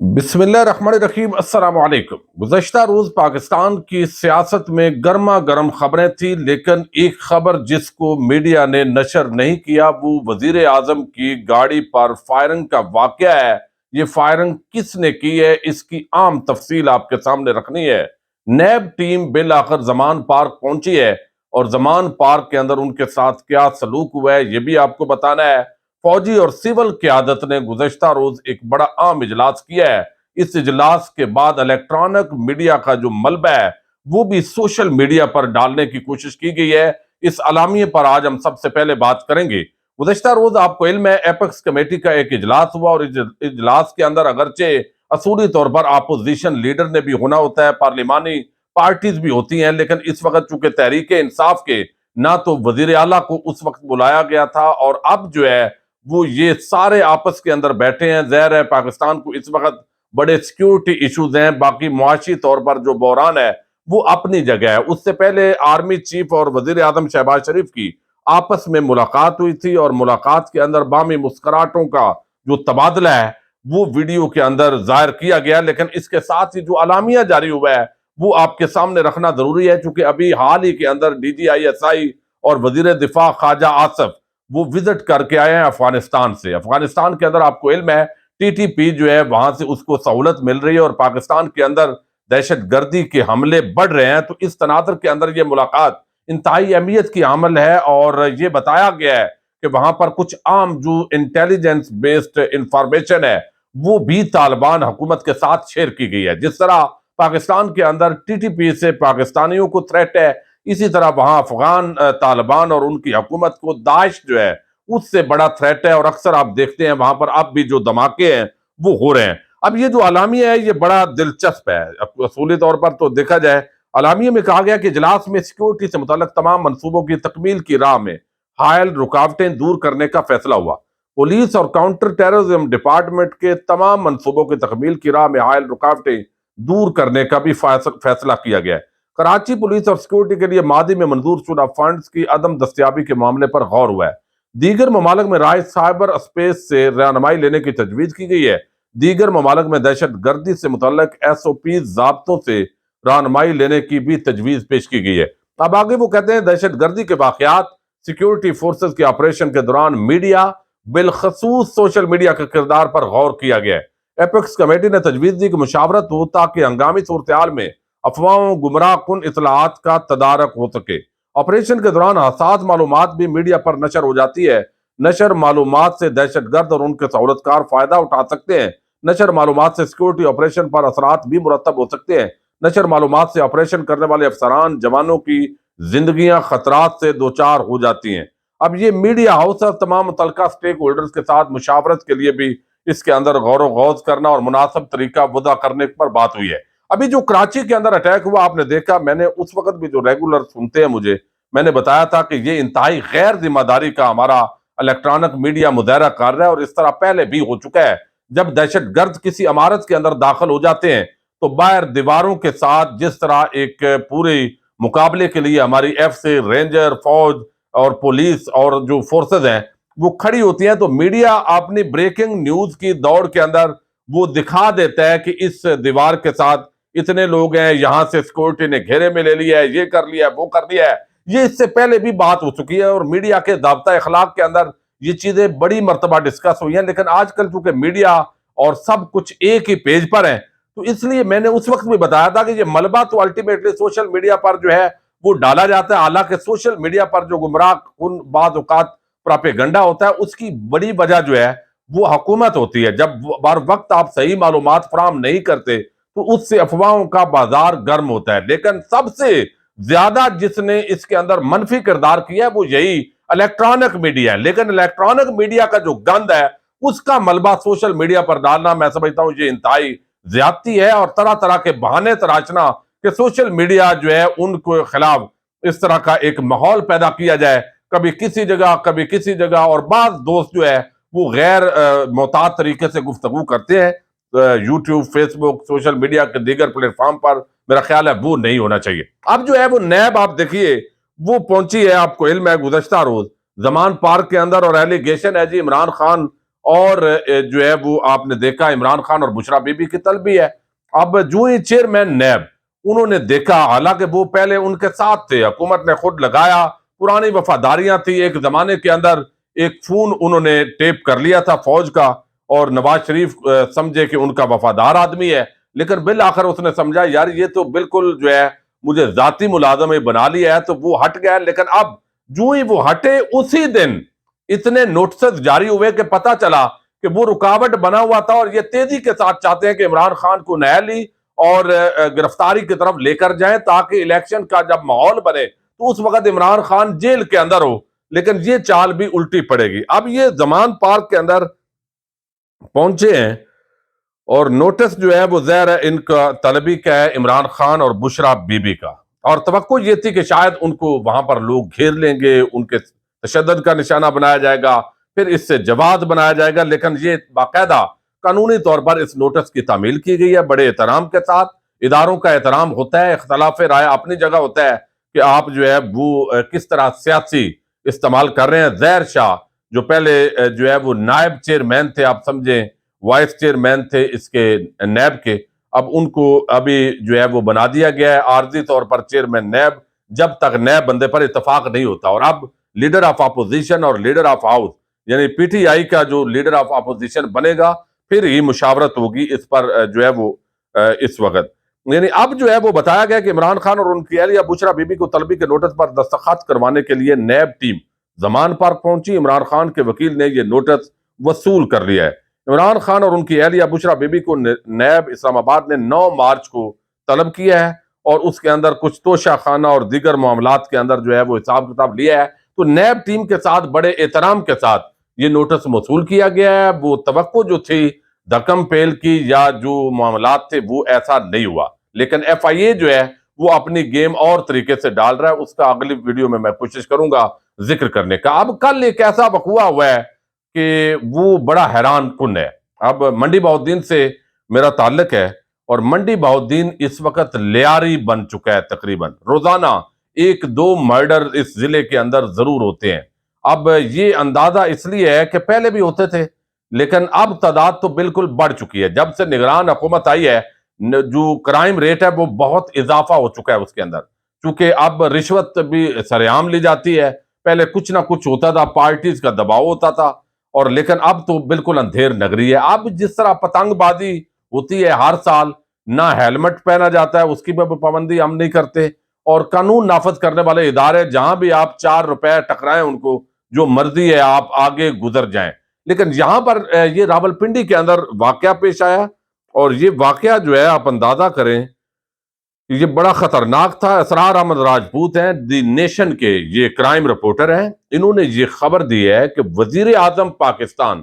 بسم اللہ الرحمن الرحیم۔ السلام علیکم۔ گزشتہ روز پاکستان کی سیاست میں گرما گرم خبریں تھیں، لیکن ایک خبر جس کو میڈیا نے نشر نہیں کیا وہ وزیر اعظم کی گاڑی پر فائرنگ کا واقعہ ہے۔ یہ فائرنگ کس نے کی ہے، اس کی عام تفصیل آپ کے سامنے رکھنی ہے۔ نیب ٹیم بالآخر زمان پارک پہنچی ہے اور زمان پارک کے اندر ان کے ساتھ کیا سلوک ہوا ہے یہ بھی آپ کو بتانا ہے۔ فوجی اور سول قیادت نے گزشتہ روز ایک بڑا عام اجلاس کیا ہے۔ اس اجلاس کے بعد الیکٹرانک میڈیا کا جو ملبہ ہے وہ بھی سوشل میڈیا پر ڈالنے کی کوشش کی گئی ہے۔ اس اعلامیے پر آج ہم سب سے پہلے بات کریں گے۔ گزشتہ روز آپ کو علم ہے ایپیکس کمیٹی کا ایک اجلاس ہوا اور اجلاس کے اندر اگرچہ اصولی طور پر اپوزیشن لیڈر نے بھی ہونا ہوتا ہے، پارلیمانی پارٹیز بھی ہوتی ہیں، لیکن اس وقت چونکہ تحریک انصاف کے نہ تو وزیر اعلیٰ کو اس وقت بلایا گیا تھا اور اب جو ہے وہ یہ سارے آپس کے اندر بیٹھے ہیں۔ ظاہر ہے پاکستان کو اس وقت بڑے سیکیورٹی ایشوز ہیں، باقی معاشی طور پر جو بحران ہے وہ اپنی جگہ ہے۔ اس سے پہلے آرمی چیف اور وزیر اعظم شہباز شریف کی آپس میں ملاقات ہوئی تھی اور ملاقات کے اندر باہمی مسکراہٹوں کا جو تبادلہ ہے وہ ویڈیو کے اندر ظاہر کیا گیا، لیکن اس کے ساتھ ہی جو اعلامیہ جاری ہوا ہے وہ آپ کے سامنے رکھنا ضروری ہے، چونکہ ابھی حال ہی کے اندر DGI اور وزیر دفاع خواجہ آصف وہ وزٹ کر کے آئے ہیں افغانستان سے۔ افغانستان کے اندر آپ کو علم ہے TTP جو ہے وہاں سے اس کو سہولت مل رہی ہے اور پاکستان کے اندر دہشت گردی کے حملے بڑھ رہے ہیں، تو اس تناظر کے اندر یہ ملاقات انتہائی اہمیت کی حامل ہے اور یہ بتایا گیا ہے کہ وہاں پر کچھ عام جو انٹیلیجنس بیسڈ انفارمیشن ہے وہ بھی طالبان حکومت کے ساتھ شیئر کی گئی ہے۔ جس طرح پاکستان کے اندر TTP سے پاکستانیوں کو تھریٹ ہے، اسی طرح وہاں افغان طالبان اور ان کی حکومت کو داعش جو ہے اس سے بڑا تھریٹ ہے، اور اکثر آپ دیکھتے ہیں وہاں پر اب بھی جو دھماکے ہیں وہ ہو رہے ہیں۔ اب یہ جو اعلامیہ ہے یہ بڑا دلچسپ ہے۔ اصولی طور پر تو دیکھا جائے اعلامیہ میں کہا گیا کہ اجلاس میں سیکیورٹی سے متعلق تمام منصوبوں کی تکمیل کی راہ میں حائل رکاوٹیں دور کرنے کا فیصلہ ہوا۔ پولیس اور کاؤنٹر ٹیررزم ڈپارٹمنٹ کے تمام منصوبوں کی تکمیل کی راہ میں حائل رکاوٹیں دور کرنے کا بھی فیصلہ کیا گیا ہے۔ کراچی پولیس اور سیکیورٹی کے لیے ماضی میں منظور شدہ فنڈز کی عدم دستیابی کے معاملے پر غور ہوا ہے۔ دیگر ممالک میں رائے سائبر اسپیس سے رہنمائی لینے کی تجویز کی گئی ہے۔ دیگر ممالک میں دہشت گردی سے متعلق SOPs ضابطوں سے رہنمائی لینے کی بھی تجویز پیش کی گئی ہے۔ اب آگے وہ کہتے ہیں دہشت گردی کے واقعات، سیکیورٹی فورسز کے آپریشن کے دوران میڈیا بالخصوص سوشل میڈیا کے کردار پر غور کیا گیا ہے۔ ایپیکس کمیٹی نے تجویز دی کہ مشاورت ہو تاکہ ہنگامی صورتحال میں افواہوں گمراہ کن اطلاعات کا تدارک ہو سکے۔ آپریشن کے دوران حساس معلومات بھی میڈیا پر نشر ہو جاتی ہے۔ نشر معلومات سے دہشت گرد اور ان کے سہولتکار فائدہ اٹھا سکتے ہیں۔ نشر معلومات سے سیکیورٹی آپریشن پر اثرات بھی مرتب ہو سکتے ہیں۔ نشر معلومات سے آپریشن کرنے والے افسران جوانوں کی زندگیاں خطرات سے دوچار ہو جاتی ہیں۔ اب یہ میڈیا ہاؤس اور تمام متعلقہ سٹیک ہولڈرز کے ساتھ مشاورت کے لیے بھی اس کے اندر غور و غوض کرنا اور مناسب طریقہ وضع کرنے پر بات ہوئی ہے۔ ابھی جو کراچی کے اندر اٹیک ہوا آپ نے دیکھا، میں نے اس وقت بھی جو ریگولر سنتے ہیں میں نے بتایا تھا کہ یہ انتہائی غیر ذمہ داری کا ہمارا الیکٹرانک میڈیا مظاہرہ کر رہا ہے، اور اس طرح پہلے بھی ہو چکا ہے۔ جب دہشت گرد کسی عمارت کے اندر داخل ہو جاتے ہیں تو باہر دیواروں کے ساتھ جس طرح ایک پورے مقابلے کے لیے ہماری سے رینجر فوج اور پولیس اور جو فورسز ہیں وہ کھڑی ہوتی ہیں، تو میڈیا اپنی بریکنگ نیوز کی دوڑ کے اندر وہ دکھا دیتا ہے کہ اس دیوار کے ساتھ اتنے لوگ ہیں، یہاں سے سیکورٹی نے گھیرے میں لے لیا ہے، یہ کر لیا ہے، وہ کر لیا ہے۔ یہ اس سے پہلے بھی بات ہو چکی ہے اور میڈیا کے ضابطہ اخلاق کے اندر یہ چیزیں بڑی مرتبہ ڈسکس ہوئی ہیں، لیکن آج کل چونکہ میڈیا اور سب کچھ ایک ہی پیج پر ہیں تو اس لیے میں نے اس وقت بھی بتایا تھا کہ یہ ملبہ تو الٹیمیٹلی سوشل میڈیا پر جو ہے وہ ڈالا جاتا ہے، حالانکہ سوشل میڈیا پر جو گمراہ کن بعض اوقات پراپیگنڈا ہوتا ہے اس کی بڑی وجہ جو ہے وہ حکومت ہوتی ہے۔ جب بر وقت آپ صحیح معلومات فراہم نہیں کرتے تو اس سے افواہوں کا بازار گرم ہوتا ہے، لیکن سب سے زیادہ جس نے اس کے اندر منفی کردار کیا ہے وہ یہی الیکٹرانک میڈیا ہے۔ لیکن الیکٹرانک میڈیا کا جو گند ہے اس کا ملبہ سوشل میڈیا پر ڈالنا میں سمجھتا ہوں یہ انتہائی زیادتی ہے، اور طرح طرح کے بہانے تراشنا کہ سوشل میڈیا جو ہے ان کو خلاف اس طرح کا ایک ماحول پیدا کیا جائے، کبھی کسی جگہ کبھی کسی جگہ، اور بعض دوست جو ہے وہ غیر محتاط طریقے سے گفتگو کرتے ہیں یوٹیوب، فیس بک، سوشل میڈیا کے دیگر پلیٹ فارم پر، میرا خیال ہے وہ نہیں ہونا چاہیے۔ اب جو ہے وہ نیب آپ دیکھیے وہ پہنچی ہے، آپ کو علم ہے گزشتہ روز زمان پارک کے اندر، اور ایلیگیشن ہے جی عمران خان اور جو ہے وہ آپ نے دیکھا عمران خان اور بشرا بی بی کی طلبی ہے. اب جو ہی چیئرمین نیب انہوں نے دیکھا، حالانکہ وہ پہلے ان کے ساتھ تھے، حکومت نے خود لگایا، پرانی وفاداریاں تھی، ایک زمانے کے اندر ایک فون انہوں نے ٹیپ کر لیا تھا فوج کا، اور نواز شریف سمجھے کہ ان کا وفادار آدمی ہے، لیکن بالآخر اس نے سمجھا یار یہ تو بالکل جو ہے مجھے ذاتی ملازم بنا لیا ہے، تو وہ ہٹ گیا. لیکن اب جو ہی وہ ہٹے اسی دن اتنے نوٹسز جاری ہوئے کہ پتا چلا کہ وہ رکاوٹ بنا ہوا تھا، اور یہ تیزی کے ساتھ چاہتے ہیں کہ عمران خان کو نیالی اور گرفتاری کی طرف لے کر جائیں، تاکہ الیکشن کا جب ماحول بنے تو اس وقت عمران خان جیل کے اندر ہو. لیکن یہ چال بھی الٹی پڑے گی. اب یہ زمان پارک کے اندر پہنچے ہیں اور نوٹس جو ہے وہ ظاہر ہے ان کا طلبی کا ہے، عمران خان اور بشرا بی بی کا، اور توقع یہ تھی کہ شاید ان کو وہاں پر لوگ گھیر لیں گے، ان کے تشدد کا نشانہ بنایا جائے گا، پھر اس سے جواد بنایا جائے گا. لیکن یہ باقاعدہ قانونی طور پر اس نوٹس کی تعمیل کی گئی ہے بڑے احترام کے ساتھ. اداروں کا احترام ہوتا ہے، اختلاف رائے اپنی جگہ ہوتا ہے کہ آپ جو ہے وہ کس طرح سیاسی استعمال کر رہے ہیں. ظاہر شاہ جو پہلے جو ہے وہ نائب چیئرمین تھے، آپ سمجھیں وائس چیئرمین تھے اس کے نیب کے، اب ان کو ابھی جو ہے وہ بنا دیا گیا ہے عارضی طور پر چیئرمین نیب، جب تک نیب بندے پر اتفاق نہیں ہوتا. اور اب لیڈر آف اپوزیشن اور لیڈر آف ہاؤس یعنی پی ٹی آئی کا جو لیڈر آف اپوزیشن بنے گا پھر ہی مشاورت ہوگی اس پر جو ہے وہ اس وقت. یعنی اب جو ہے وہ بتایا گیا کہ عمران خان اور ان کی اہلیہ بشرا بی بی کو طلبی کے نوٹس پر دستخط کروانے کے لیے نیب ٹیم زمان پارک پہنچی. عمران خان کے وکیل نے یہ نوٹس وصول کر لیا ہے. عمران خان اور ان کی اہلیہ بشرا بی بی کو نیب اسلام آباد نے 9 مارچ کو طلب کیا ہے، اور اس کے اندر کچھ توشہ خانہ اور دیگر معاملات کے اندر جو ہے وہ حساب کتاب لیا ہے. تو نیب ٹیم کے ساتھ بڑے احترام کے ساتھ یہ نوٹس موصول کیا گیا ہے. وہ توقع جو تھی دھکم پیل کی یا جو معاملات تھے وہ ایسا نہیں ہوا، لیکن ایف آئی اے جو ہے وہ اپنی گیم اور طریقے سے ڈال رہا ہے. اس کا اگلی ویڈیو میں کوشش کروں گا ذکر کرنے کا. اب کل ایک ایسا وقوع ہوا ہے کہ وہ بڑا حیران کن ہے. اب منڈی بہاؤالدین سے میرا تعلق ہے، اور منڈی بہاؤالدین اس وقت لیاری بن چکا ہے. تقریباً روزانہ 1-2 مرڈر اس ضلع کے اندر ضرور ہوتے ہیں. اب یہ اندازہ اس لیے ہے کہ پہلے بھی ہوتے تھے، لیکن اب تعداد تو بالکل بڑھ چکی ہے. جب سے نگران حکومت آئی ہے جو کرائم ریٹ ہے وہ بہت اضافہ ہو چکا ہے اس کے اندر، چونکہ اب رشوت بھی سر عام لی جاتی ہے. پہلے کچھ نہ کچھ ہوتا تھا، پارٹیز کا دباؤ ہوتا تھا، اور لیکن اب تو بالکل اندھیر نگری ہے. اب جس طرح پتنگ بازی ہوتی ہے ہر سال، نہ ہیلمٹ پہنا جاتا ہے، اس کی بھی پابندی ہم نہیں کرتے، اور قانون نافذ کرنے والے ادارے جہاں بھی آپ 4 روپے ٹکرائیں ان کو، جو مرضی ہے آپ آگے گزر جائیں. لیکن یہاں پر یہ راولپنڈی کے اندر واقعہ پیش آیا، اور یہ واقعہ جو ہے آپ اندازہ کریں یہ بڑا خطرناک تھا. اسرار احمد راجپوت ہیں، دی نیشن کے یہ کرائم رپورٹر ہیں. انہوں نے یہ خبر دی ہے کہ وزیر اعظم پاکستان،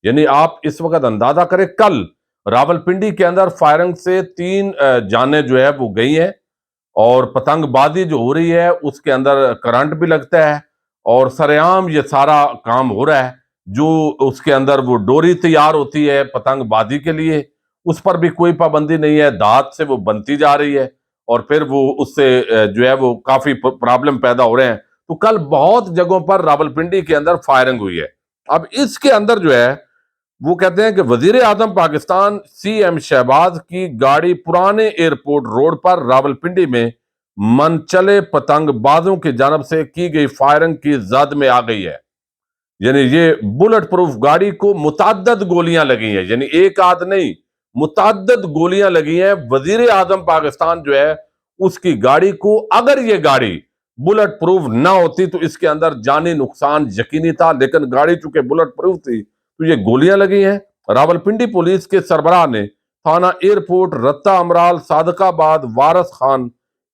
یعنی آپ اس وقت اندازہ کریں کل راولپنڈی کے اندر فائرنگ سے 3 جانیں جو ہے وہ گئی ہیں، اور پتنگ بازی جو ہو رہی ہے اس کے اندر کرنٹ بھی لگتا ہے، اور سر عام یہ سارا کام ہو رہا ہے. جو اس کے اندر وہ ڈوری تیار ہوتی ہے پتنگ بازی کے لیے، اس پر بھی کوئی پابندی نہیں ہے، دھات سے وہ بنتی جا رہی ہے، اور پھر وہ اس سے جو ہے وہ کافی پرابلم پیدا ہو رہے ہیں. تو کل بہت جگہوں پر راولپنڈی کے اندر فائرنگ ہوئی ہے. اب اس کے اندر جو ہے وہ کہتے ہیں کہ وزیر اعظم پاکستان سی ایم شہباز کی گاڑی پرانے ایئرپورٹ روڈ پر راولپنڈی میں منچلے پتنگ بازوں کی جانب سے کی گئی فائرنگ کی زد میں آ گئی ہے. یعنی یہ بلٹ پروف گاڑی کو متعدد گولیاں لگی ہیں، یعنی ایک آدھ نہیں، متعدد گولیاں لگی ہیں. وزیر اعظم پاکستان جو ہے اس کی گاڑی کو، اگر یہ گاڑی بلٹ پروف نہ ہوتی تو اس کے اندر جانی نقصان یقینی تھا، لیکن گاڑی چونکہ بلٹ پروف تھی تو یہ گولیاں لگی ہیں. راولپنڈی پولیس کے سربراہ نے تھانہ ایئرپورٹ، رتا امرال، صادق آباد، وارث خان،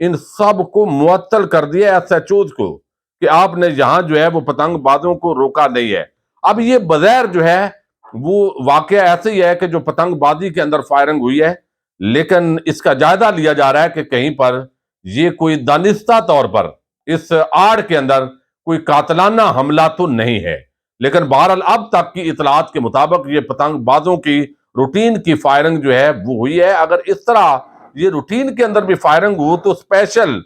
ان سب کو معطل کر دیا ایس ایچ اوز کو کہ آپ نے یہاں جو ہے وہ پتنگ بازوں کو روکا نہیں ہے. اب یہ بظاہر جو ہے وہ واقعہ ایسے ہی ہے کہ جو پتنگ بازی کے اندر فائرنگ ہوئی ہے، لیکن اس کا جائزہ لیا جا رہا ہے کہ کہیں پر یہ کوئی دانستہ طور پر اس آڑ کے اندر کوئی قاتلانہ حملہ تو نہیں ہے. لیکن بہرحال اب تک کی اطلاعات کے مطابق یہ پتنگ بازوں کی روٹین کی فائرنگ جو ہے وہ ہوئی ہے. اگر اس طرح یہ روٹین کے اندر بھی فائرنگ ہو تو اسپیشل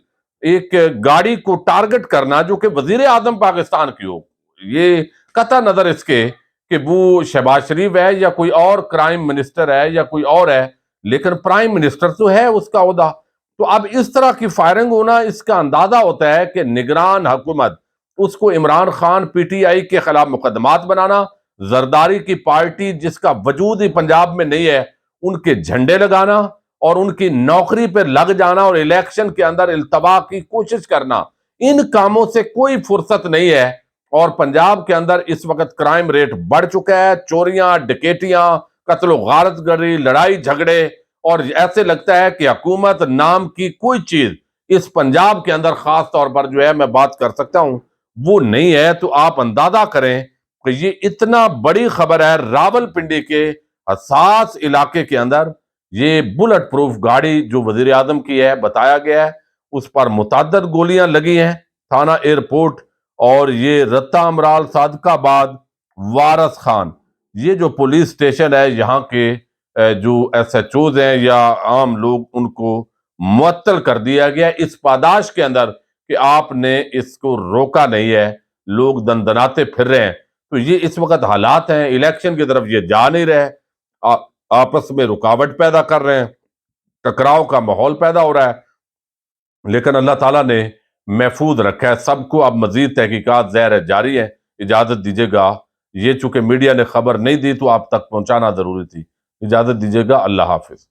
ایک گاڑی کو ٹارگٹ کرنا جو کہ وزیر اعظم پاکستان کی ہو، یہ قطع نظر اس کے کہ وہ شہباز شریف ہے یا کوئی اور کرائم منسٹر ہے یا کوئی اور ہے، لیکن پرائم منسٹر تو ہے اس کا عہدہ۔ تو اب اس طرح کی فائرنگ ہونا، اس کا اندازہ ہوتا ہے کہ نگران حکومت، اس کو Imran Khan P T I کے خلاف مقدمات بنانا، زرداری کی پارٹی جس کا وجود ہی پنجاب میں نہیں ہے ان کے جھنڈے لگانا اور ان کی نوکری پہ لگ جانا اور الیکشن کے اندر التوا کی کوشش کرنا، ان کاموں سے کوئی فرصت نہیں ہے۔ اور پنجاب کے اندر اس وقت کرائم ریٹ بڑھ چکا ہے، چوریاں، ڈکیتیاں، قتل و غارت گری، لڑائی جھگڑے، اور ایسے لگتا ہے کہ حکومت نام کی کوئی چیز اس پنجاب کے اندر خاص طور پر جو ہے میں بات کر سکتا ہوں وہ نہیں ہے۔ تو آپ اندازہ کریں کہ یہ اتنا بڑی خبر ہے، راول پنڈی کے حساس علاقے کے اندر یہ بلٹ پروف گاڑی جو وزیر اعظم کی ہے بتایا گیا ہے، اس پر متعدد گولیاں لگی ہیں تھانہ ایئرپورٹ، اور یہ رتا امرال، صادق آباد، وارث خان، یہ جو پولیس سٹیشن ہے یہاں کے جو ایس ایچ اوز ہیں یا عام لوگ، ان کو معطل کر دیا گیا اس پاداش کے اندر کہ آپ نے اس کو روکا نہیں ہے، لوگ دندناتے پھر رہے ہیں۔ تو یہ اس وقت حالات ہیں، الیکشن کی طرف یہ جا نہیں رہے، آپس میں رکاوٹ پیدا کر رہے ہیں، ٹکراؤ کا ماحول پیدا ہو رہا ہے، لیکن اللہ تعالیٰ نے محفوظ رکھا ہے سب کو۔ اب مزید تحقیقات زیر جاری ہے، اجازت دیجیے گا، یہ چونکہ میڈیا نے خبر نہیں دی تو آپ تک پہنچانا ضروری تھی، اجازت دیجیے گا، اللہ حافظ۔